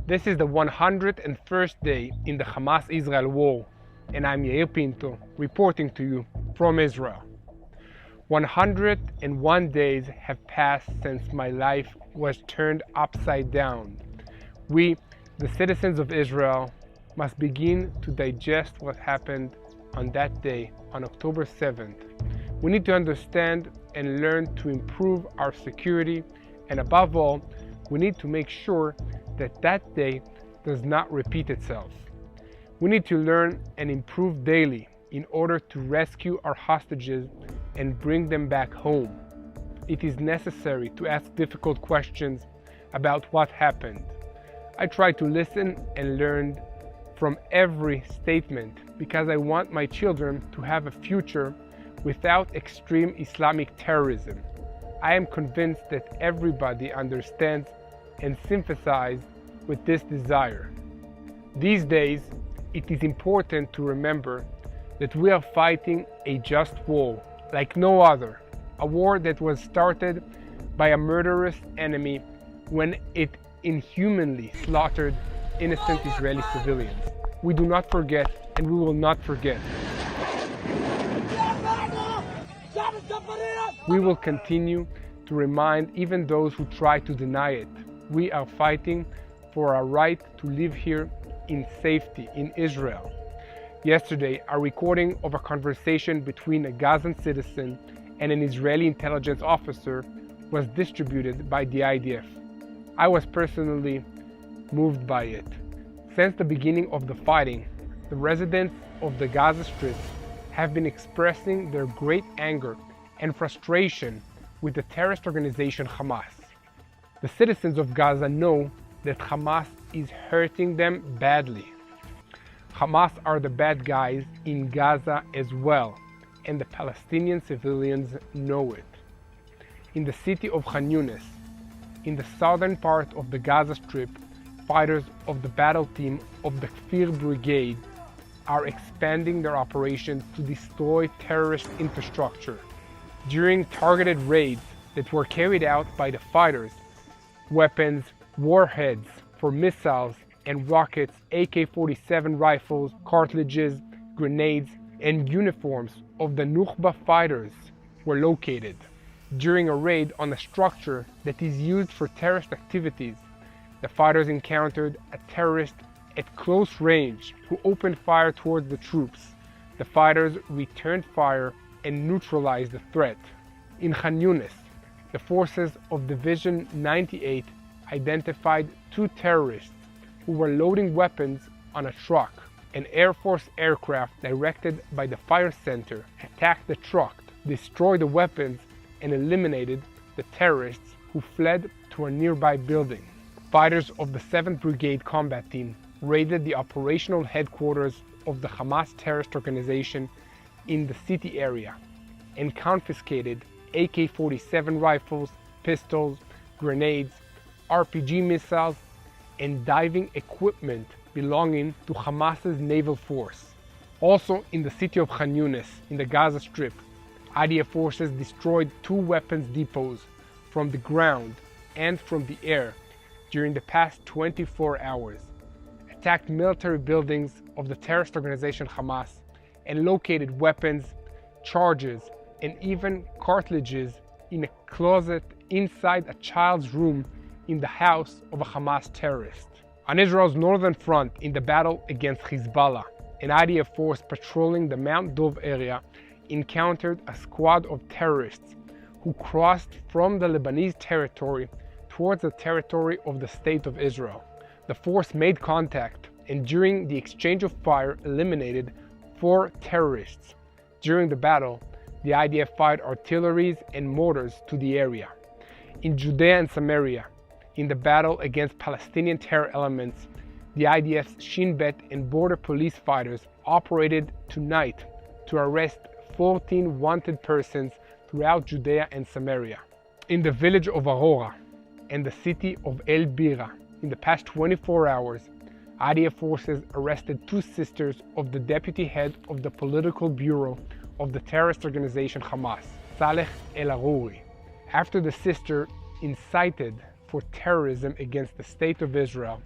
This is the 101st day in the Hamas-Israel war, and I'm Yair Pinto, reporting to you from Israel. 101 days have passed since my life was turned upside down. We, the citizens of Israel, must begin to digest what happened on that day, on October 7th. We need to understand and learn to improve our security, and above all, we need to make sure that that day does not repeat itself. We need to learn and improve daily in order to rescue our hostages and bring them back home. It is necessary to ask difficult questions about what happened. I try to listen and learn from every statement because I want my children to have a future without extreme Islamic terrorism. I am convinced that everybody understands and sympathizes with this desire. These days, it is important to remember that we are fighting a just war like no other, a war that was started by a murderous enemy when it inhumanly slaughtered innocent Israeli civilians. We do not forget, and we will not forget. We will continue to remind even those who try to deny it. We are fighting for our right to live here in safety in Israel. Yesterday, a recording of a conversation between a Gazan citizen and an Israeli intelligence officer was distributed by the IDF. I was personally moved by it. Since the beginning of the fighting, the residents of the Gaza Strip have been expressing their great anger and frustration with the terrorist organization Hamas. The citizens of Gaza know that Hamas is hurting them badly. Hamas are the bad guys in Gaza as well, and the Palestinian civilians know it. In the city of Khan Yunis, in the southern part of the Gaza Strip, fighters of the battle team of the Kfir Brigade are expanding their operations to destroy terrorist infrastructure. During targeted raids that were carried out by the fighters, weapons, warheads for missiles and rockets, AK-47 rifles, cartridges, grenades, and uniforms of the Nukhba fighters were located. During a raid on a structure that is used for terrorist activities, the fighters encountered a terrorist at close range who opened fire towards the troops. The fighters returned fire and neutralized the threat. In Khan Yunis, the forces of Division 98 identified two terrorists who were loading weapons on a truck. An Air Force aircraft directed by the fire center attacked the truck, destroyed the weapons, and eliminated the terrorists who fled to a nearby building. Fighters of the 7th Brigade combat team raided the operational headquarters of the Hamas terrorist organization in the city area and confiscated AK-47 rifles, pistols, grenades, RPG missiles, and diving equipment belonging to Hamas's naval force. Also in the city of Khan Yunis, in the Gaza Strip, IDF forces destroyed two weapons depots from the ground and from the air during the past 24 hours, attacked military buildings of the terrorist organization Hamas, and located weapons, charges, and even cartridges in a closet inside a child's room in the house of a Hamas terrorist. On Israel's northern front, in the battle against Hezbollah, an IDF force patrolling the Mount Dov area encountered a squad of terrorists who crossed from the Lebanese territory towards the territory of the State of Israel. The force made contact and during the exchange of fire eliminated 4 terrorists. During the battle, the IDF fired artilleries and mortars to the area. In Judéa and Samaria, in the battle against Palestinian terror elements, the IDF's Shin Bet and border police fighters operated tonight to arrest 14 wanted persons throughout Judea and Samaria. In the village of Aurora and the city of El Bira, in the past 24 hours, IDF forces arrested 2 sisters of the deputy head of the political bureau of the terrorist organization Hamas, Saleh El-Arouri, after the sister incited for terrorism against the State of Israel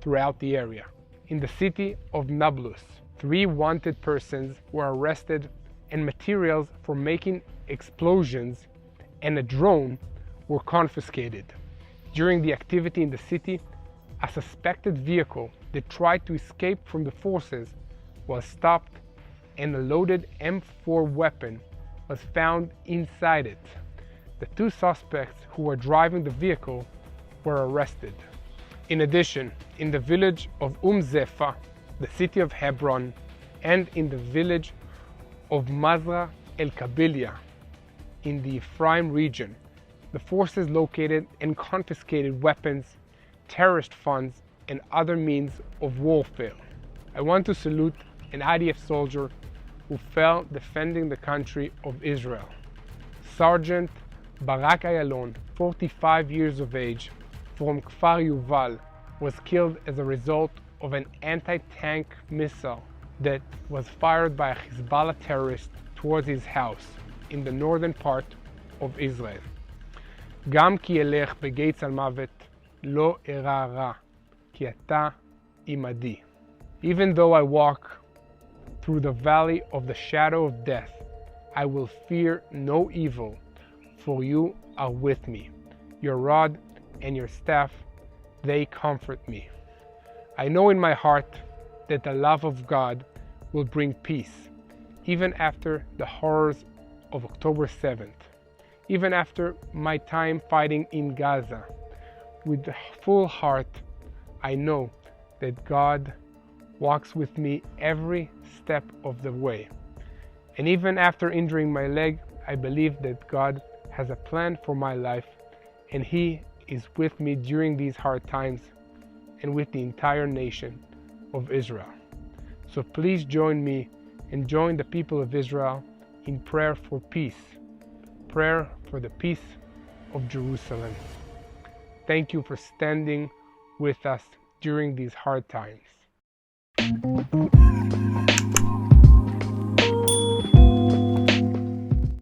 throughout the area. In the city of Nablus, 3 wanted persons were arrested and materials for making explosions and a drone were confiscated. During the activity in the city, a suspected vehicle that tried to escape from the forces was stopped and a loaded M4 weapon was found inside it. The 2 suspects who were driving the vehicle were arrested. In addition, in the village of Zefa, the city of Hebron, and in the village of Mazra el-Kabilia in the Ephraim region, the forces located and confiscated weapons, terrorist funds, and other means of warfare. I want to salute an IDF soldier who fell defending the country of Israel. Sergeant Barak Ayalon, 45 years of age, from Kfar Yuval, was killed as a result of an anti-tank missile that was fired by a Hezbollah terrorist towards his house in the northern part of Israel. גם כי אלך בגיא צלמוות, לא אירא רע, כי אתה עמדי. Even though I walk through the valley of the shadow of death, I will fear no evil, for you are with me. Your rod and your staff, they comfort me. I know in my heart that the love of God will bring peace, even after the horrors of October 7th, even after my time fighting in Gaza. With a full heart, I know that God walks with me every step of the way. And even after injuring my leg, I believe that God has a plan for my life, and He is with me during these hard times and with the entire nation of Israel. So please join me and join the people of Israel in prayer for peace, prayer for the peace of Jerusalem. Thank you for standing with us during these hard times.